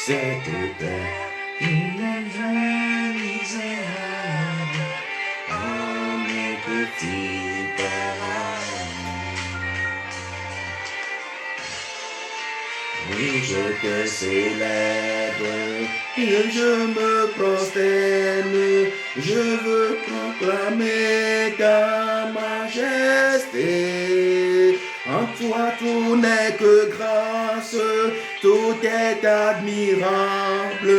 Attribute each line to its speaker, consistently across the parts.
Speaker 1: cette terre. Il est vrai, misérable, oh mes petits paradis. Oui, je te célèbre et je me prosterne, je veux proclamer ta majesté. En toi tout n'est que grâce, tout est admirable.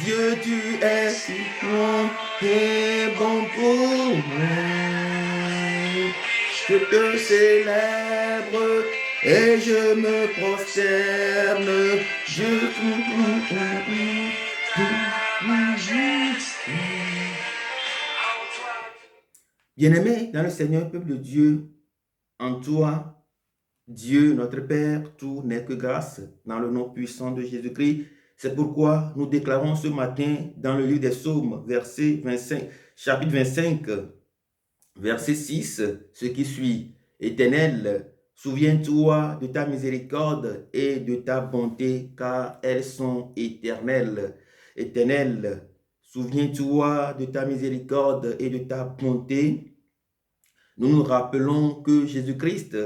Speaker 1: Dieu, tu es si bon et bon pour moi. Je te célèbre et je me prosterne. Bien-aimé dans le Seigneur, peuple de Dieu, en toi, Dieu, notre Père, tout n'est que grâce, dans le nom puissant de Jésus-Christ. C'est pourquoi nous déclarons ce matin dans le livre des Psaumes, verset 25, chapitre 25, verset 6, ce qui suit. Éternel, souviens-toi de ta miséricorde et de ta bonté, car elles sont éternelles. Éternel, souviens-toi de ta miséricorde et de ta bonté. Nous nous rappelons que Jésus-Christ,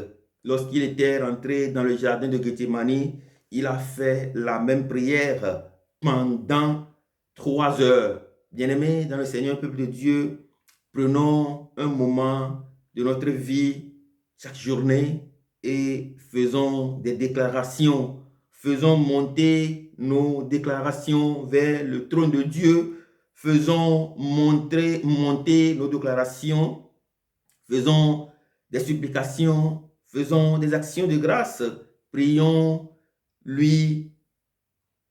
Speaker 1: lorsqu'il était rentré dans le jardin de Gethsémani, il a fait la même prière pendant 3 heures. Bien-aimés dans le Seigneur, peuple de Dieu, prenons un moment de notre vie chaque journée et faisons des déclarations. Faisons monter nos déclarations vers le trône de Dieu. Faisons monter nos déclarations. Faisons des supplications. Faisons des actions de grâce. Prions lui.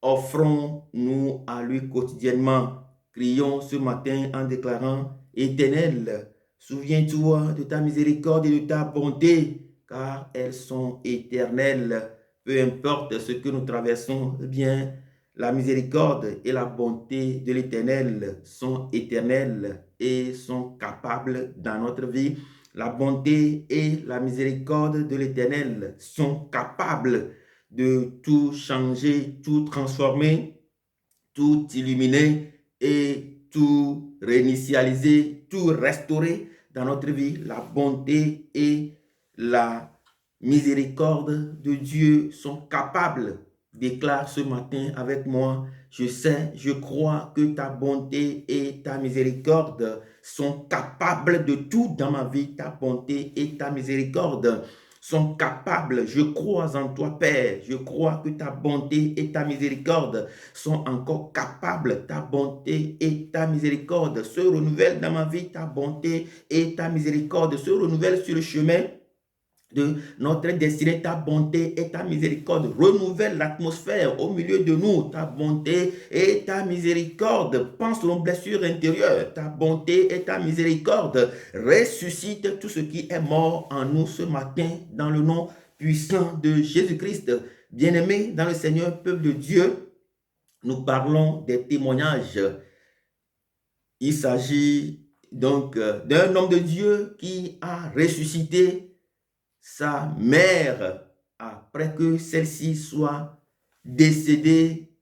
Speaker 1: Offrons-nous à lui quotidiennement. Crions ce matin en déclarant: Éternel, souviens-toi de ta miséricorde et de ta bonté, car elles sont éternelles. Peu importe ce que nous traversons, eh bien, la miséricorde et la bonté de l'Éternel sont éternelles et sont capables dans notre vie. La bonté et la miséricorde de l'Éternel sont capables de tout changer, tout transformer, tout illuminer et tout réinitialiser, tout restaurer dans notre vie. La bonté et la miséricorde de Dieu sont capables. Déclare ce matin avec moi: je sais, je crois que ta bonté et ta miséricorde sont capables de tout dans ma vie. Ta bonté et ta miséricorde sont capables. Je crois en toi, Père. Je crois que ta bonté et ta miséricorde sont encore capables. Ta bonté et ta miséricorde se renouvellent dans ma vie. Ta bonté et ta miséricorde se renouvellent sur le chemin de notre destinée. Ta bonté et ta miséricorde renouvellent l'atmosphère au milieu de nous. Ta bonté et ta miséricorde pensent nos blessures intérieures. Ta bonté et ta miséricorde ressuscitent tout ce qui est mort en nous ce matin dans le nom puissant de Jésus-Christ. Bien-aimés dans le Seigneur, peuple de Dieu, nous parlons des témoignages. Il s'agit donc d'un homme de Dieu qui a ressuscité sa mère après que celle-ci soit décédée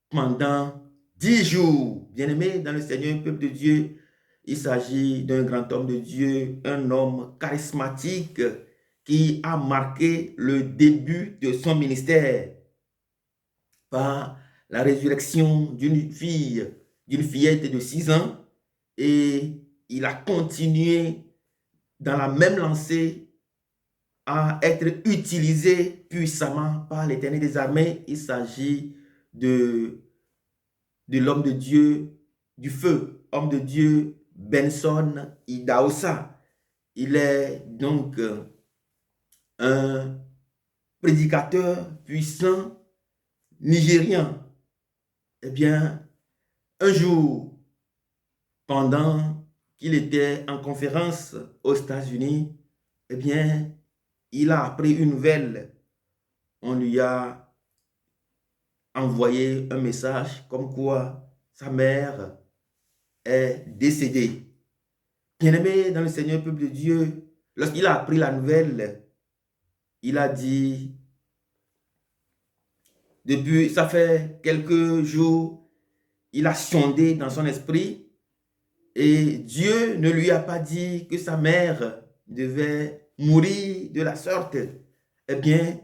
Speaker 1: pendant 10 jours. Bien-aimé dans le Seigneur, peuple de Dieu, il s'agit d'un grand homme de Dieu, un homme charismatique qui a marqué le début de son ministère par la résurrection d'une fillette de 6 ans, et il a continué dans la même lancée à être utilisé puissamment par l'Éternel des armées. Il s'agit de l'homme de Dieu du feu, homme de Dieu Benson Idahosa. Il est donc un prédicateur puissant nigérien. Eh bien, un jour, pendant qu'il était en conférence aux États-Unis, eh bien, il a appris une nouvelle. On lui a envoyé un message comme quoi sa mère est décédée. Bien-aimé dans le Seigneur, peuple de Dieu, lorsqu'il a appris la nouvelle, il a dit: Depuis, ça fait quelques jours, il a sondé dans son esprit et Dieu ne lui a pas dit que sa mère devait mourir de la sorte. Eh bien,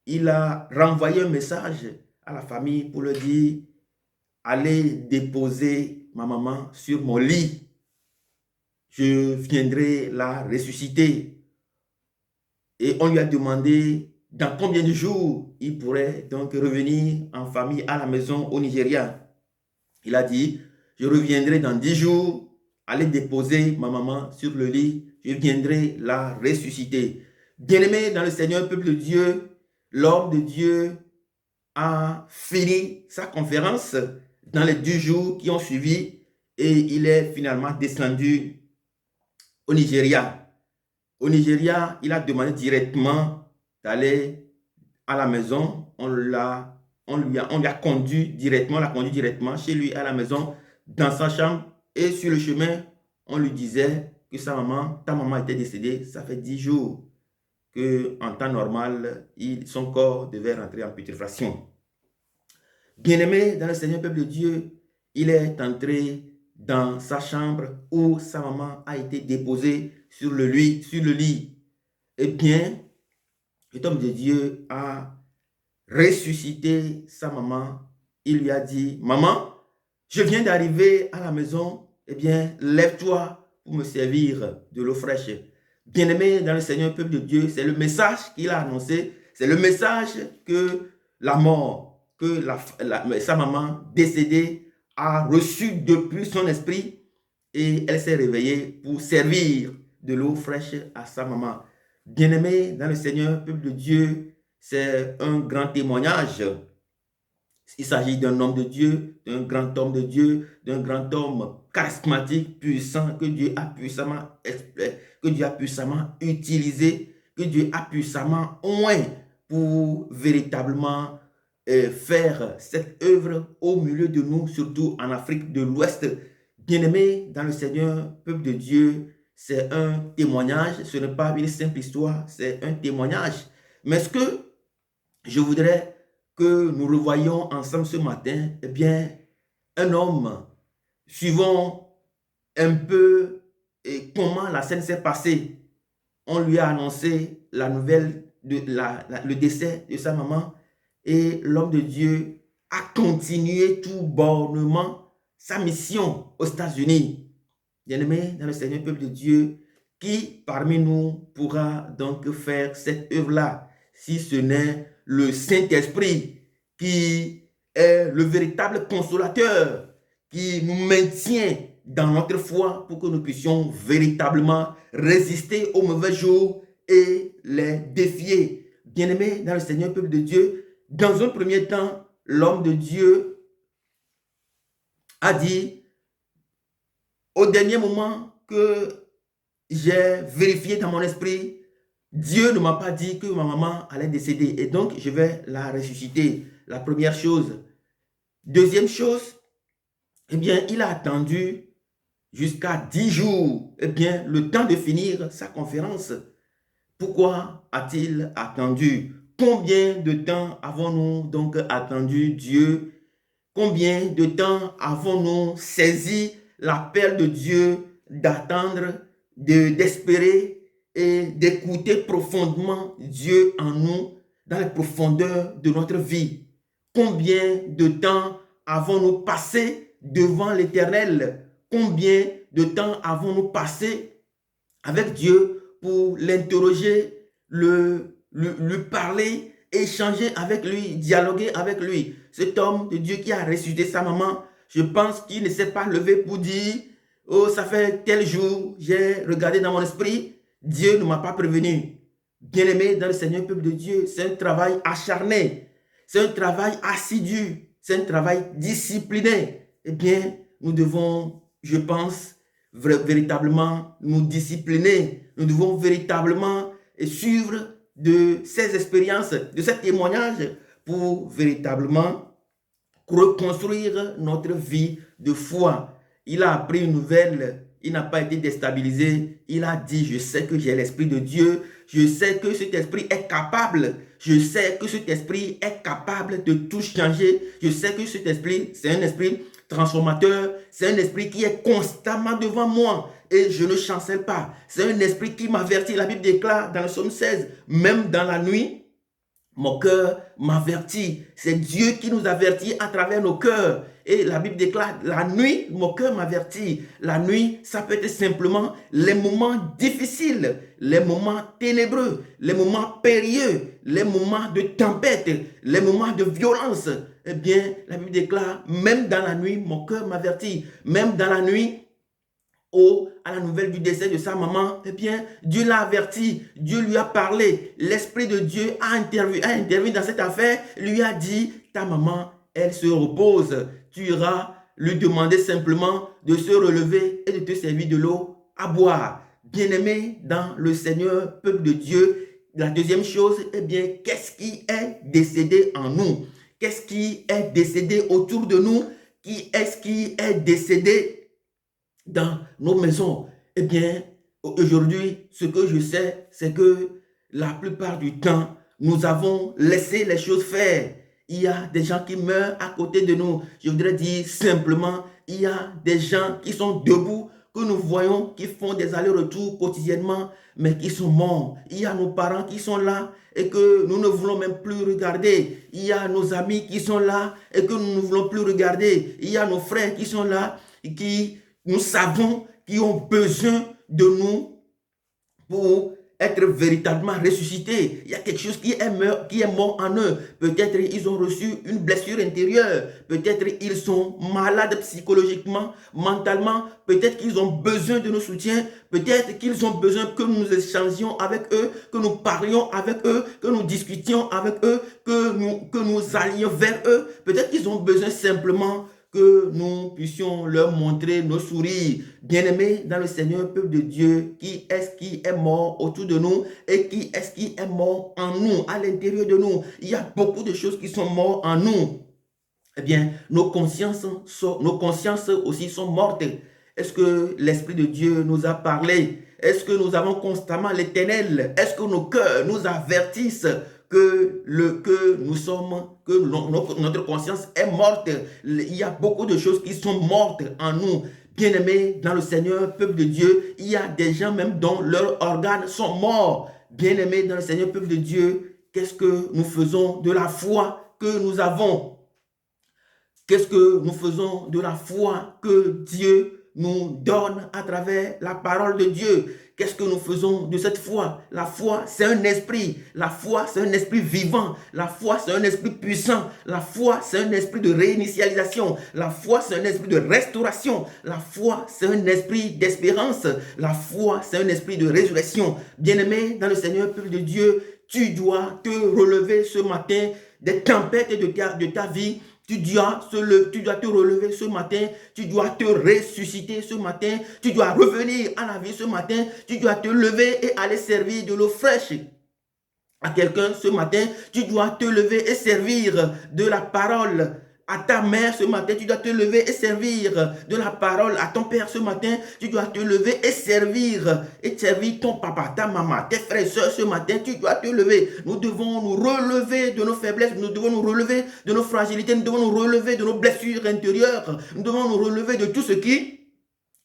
Speaker 1: il a renvoyé un message à la famille pour leur dire, allez déposer ma maman sur mon lit. Je viendrai la ressusciter. Et on lui a demandé dans combien de jours il pourrait donc revenir en famille à la maison au Nigeria. Il a dit, je reviendrai dans 10 jours, allez déposer ma maman sur le lit, je viendrai la ressusciter. Bien-aimé dans le Seigneur, peuple de Dieu, l'homme de Dieu a fini sa conférence dans les 10 jours qui ont suivi et il est finalement descendu au Nigeria. Au Nigeria, il a demandé directement d'aller à la maison. On lui a conduit directement chez lui à la maison, dans sa chambre. Et sur le chemin, on lui disait que ta maman était décédée. Ça fait 10 jours qu'en temps normal, son corps devait rentrer en putréfaction. Bien-aimé dans le Seigneur, peuple de Dieu, il est entré dans sa chambre où sa maman a été déposée sur le lit. Eh bien, cet homme de Dieu a ressuscité sa maman. Il lui a dit, maman, je viens d'arriver à la maison, eh bien, lève-toi pour me servir de l'eau fraîche. Bien-aimé dans le Seigneur, peuple de Dieu, c'est le message qu'il a annoncé, c'est le message que la mort, que sa maman décédée a reçu depuis son esprit et elle s'est réveillée pour servir de l'eau fraîche à sa maman. Bien-aimé dans le Seigneur, peuple de Dieu, c'est un grand témoignage. Il s'agit d'un homme de Dieu, d'un grand homme de Dieu, d'un grand homme charismatique, puissant, que Dieu a puissamment utilisé, que Dieu a puissamment oint pour véritablement faire cette œuvre au milieu de nous, surtout en Afrique de l'Ouest. Bien-aimé dans le Seigneur, peuple de Dieu, c'est un témoignage, ce n'est pas une simple histoire, c'est un témoignage. Mais ce que je voudrais que nous revoyions ensemble ce matin, eh bien, un homme, suivons un peu comment la scène s'est passée. On lui a annoncé la nouvelle, le décès de sa maman et l'homme de Dieu a continué tout bonnement sa mission aux États-Unis. Bien-aimé dans le Seigneur, peuple de Dieu, qui parmi nous pourra donc faire cette œuvre-là, si ce n'est le Saint-Esprit qui est le véritable consolateur, qui nous maintient dans notre foi pour que nous puissions véritablement résister aux mauvais jours et les défier. Bien-aimé dans le Seigneur, peuple de Dieu, dans un premier temps, l'homme de Dieu a dit, au dernier moment que j'ai vérifié dans mon esprit, Dieu ne m'a pas dit que ma maman allait décéder et donc je vais la ressusciter. La première chose. Deuxième chose, eh bien, il a attendu jusqu'à 10 jours, eh bien, le temps de finir sa conférence. Pourquoi a-t-il attendu? Combien de temps avons-nous donc attendu Dieu? Combien de temps avons-nous saisi l'appel de Dieu d'attendre, d'espérer et d'écouter profondément Dieu en nous dans les profondeurs de notre vie? Combien de temps avons-nous passé devant l'Éternel? Combien de temps avons-nous passé avec Dieu pour l'interroger, lui parler, échanger avec lui, dialoguer avec lui? Cet homme de Dieu qui a ressuscité sa maman, je pense qu'il ne s'est pas levé pour dire, oh, ça fait tel jour, j'ai regardé dans mon esprit, Dieu ne m'a pas prévenu. Bien-aimé dans le Seigneur, peuple de Dieu, c'est un travail acharné, c'est un travail assidu, c'est un travail discipliné. Eh bien, nous devons, je pense, véritablement nous discipliner. Nous devons véritablement suivre de ces expériences, de ces témoignages pour véritablement reconstruire notre vie de foi. Il a appris une nouvelle il n'a pas été déstabilisé. Il a dit, je sais que j'ai l'Esprit de Dieu. Je sais que cet esprit est capable. Je sais que cet esprit est capable de tout changer. Je sais que cet esprit, c'est un esprit transformateur. C'est un esprit qui est constamment devant moi. Et je ne chancelle pas. C'est un esprit qui m'avertit. La Bible déclare dans le psaume 16, même dans la nuit, mon cœur m'avertit. C'est Dieu qui nous avertit à travers nos cœurs. Et la Bible déclare, la nuit, mon cœur m'avertit. La nuit, ça peut être simplement les moments difficiles, les moments ténébreux, les moments périlleux, les moments de tempête, les moments de violence. Eh bien, la Bible déclare, même dans la nuit, mon cœur m'avertit. Même dans la nuit, à la nouvelle du décès de sa maman, eh bien, Dieu l'a averti, Dieu lui a parlé, l'Esprit de Dieu a intervenu dans cette affaire, lui a dit, ta maman, elle se repose, tu iras lui demander simplement de se relever et de te servir de l'eau à boire. Bien-aimé dans le Seigneur, peuple de Dieu, la deuxième chose, eh bien, qu'est-ce qui est décédé en nous? Qu'est-ce qui est décédé autour de nous? Qui est-ce qui est décédé dans nos maisons? Eh bien, aujourd'hui, ce que je sais, c'est que la plupart du temps, nous avons laissé les choses faire. Il y a des gens qui meurent à côté de nous. Je voudrais dire simplement, il y a des gens qui sont debout, que nous voyons, qui font des allers-retours quotidiennement, mais qui sont morts. Il y a nos parents qui sont là et que nous ne voulons même plus regarder. Il y a nos amis qui sont là et que nous ne voulons plus regarder. Il y a nos frères qui sont là et qui, nous savons, qui ont besoin de nous pour être véritablement ressuscités. Il y a quelque chose qui est mort en eux. Peut-être ils ont reçu une blessure intérieure. Peut-être ils sont malades psychologiquement, mentalement. Peut-être qu'ils ont besoin de nos soutiens. Peut-être qu'ils ont besoin que nous échangions avec eux, que nous parlions avec eux, que nous discutions avec eux, que nous allions vers eux. Peut-être qu'ils ont besoin simplement que nous puissions leur montrer nos sourires. Bien-aimés dans le Seigneur, peuple de Dieu, qui est-ce qui est mort autour de nous et qui est-ce qui est mort en nous, à l'intérieur de nous? Il y a beaucoup de choses qui sont mortes en nous. Eh bien, nos consciences aussi sont mortes. Est-ce que l'Esprit de Dieu nous a parlé? Est-ce que nous avons constamment l'Éternel? Est-ce que nos cœurs nous avertissent que notre conscience est morte? Il y a beaucoup de choses qui sont mortes en nous. Bien-aimés dans le Seigneur, peuple de Dieu, il y a des gens même dont leurs organes sont morts. Bien-aimés dans le Seigneur, peuple de Dieu, qu'est-ce que nous faisons de la foi que nous avons? Qu'est-ce que nous faisons de la foi que Dieu nous donne à travers la parole de Dieu? Qu'est-ce que nous faisons de cette foi? La foi, c'est un esprit. La foi, c'est un esprit vivant. La foi, c'est un esprit puissant. La foi, c'est un esprit de réinitialisation. La foi, c'est un esprit de restauration. La foi, c'est un esprit d'espérance. La foi, c'est un esprit de résurrection. Bien-aimé dans le Seigneur, peuple de Dieu, tu dois te relever ce matin des tempêtes de ta vie. Tu dois te relever ce matin, tu dois te ressusciter ce matin, tu dois revenir à la vie ce matin, tu dois te lever et aller servir de l'eau fraîche à quelqu'un ce matin, tu dois te lever et servir de la parole à ta mère ce matin, tu dois te lever et servir de la parole à ton père ce matin, tu dois te lever et servir ton papa, ta maman, tes frères et soeurs ce matin, tu dois te lever. Nous devons nous relever de nos faiblesses, nous devons nous relever de nos fragilités, nous devons nous relever de nos blessures intérieures, nous devons nous relever de tout ce qui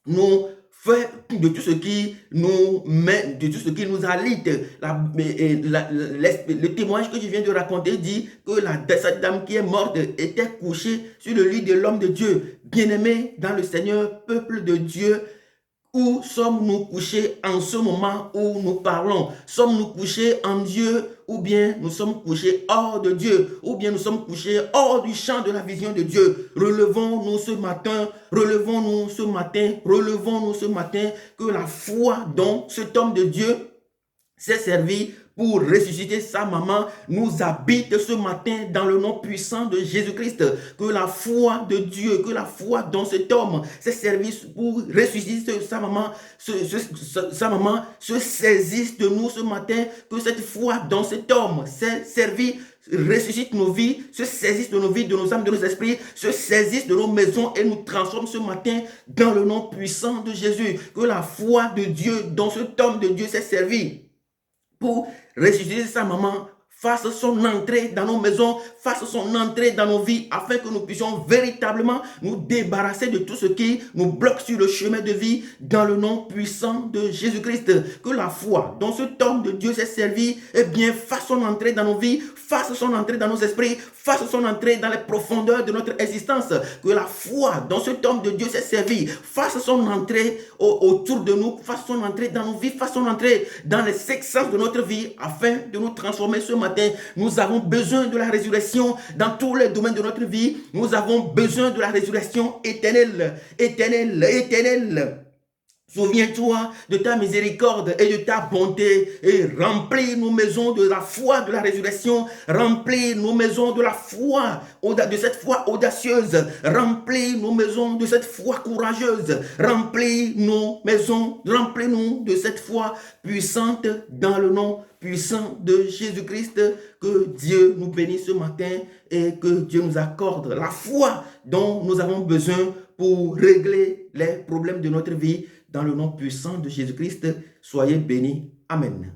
Speaker 1: nous fait, de tout ce qui nous met, de tout ce qui nous alite. Le témoignage que je viens de raconter dit que cette dame qui est morte était couchée sur le lit de l'homme de Dieu. Bien-aimé dans le Seigneur, peuple de Dieu, où sommes-nous couchés en ce moment où nous parlons? Sommes-nous couchés en Dieu ou bien nous sommes couchés hors de Dieu? Ou bien nous sommes couchés hors du champ de la vision de Dieu? Relevons-nous ce matin que la foi dont cet homme de Dieu s'est servi pour ressusciter sa maman nous habite ce matin dans le nom puissant de Jésus-Christ. Que la foi de Dieu, que la foi dans cet homme s'est servi pour ressusciter sa maman, sa maman se saisisse de nous ce matin, que cette foi dans cet homme s'est servi ressuscite nos vies, se saisissent de nos vies, de nos âmes, de nos esprits, se saisissent de nos maisons et nous transforment ce matin dans le nom puissant de Jésus. Que la foi de Dieu, dans cet homme de Dieu s'est servi pour ressusciter sa maman, fasse son entrée dans nos maisons, fasse son entrée dans nos vies, afin que nous puissions véritablement nous débarrasser de tout ce qui nous bloque sur le chemin de vie, dans le nom puissant de Jésus-Christ. Que la foi dont cet homme de Dieu s'est servi, eh bien, fasse son entrée dans nos vies, fasse son entrée dans nos esprits, fasse son entrée dans les profondeurs de notre existence. Que la foi dont cet homme de Dieu s'est servi, fasse son entrée autour de nous, fasse son entrée dans nos vies, fasse son entrée dans les sections de notre vie, afin de nous transformer ce matin. Nous avons besoin de la résurrection dans tous les domaines de notre vie. Nous avons besoin de la résurrection éternelle, éternelle, éternelle. Souviens-toi de ta miséricorde et de ta bonté et remplis nos maisons de la foi de la résurrection, remplis nos maisons de la foi, de cette foi audacieuse, remplis nos maisons de cette foi courageuse, remplis nos maisons, remplis-nous de cette foi puissante dans le nom puissant de Jésus-Christ. Que Dieu nous bénisse ce matin et que Dieu nous accorde la foi dont nous avons besoin pour régler les problèmes de notre vie. Dans le nom puissant de Jésus-Christ, soyez bénis. Amen.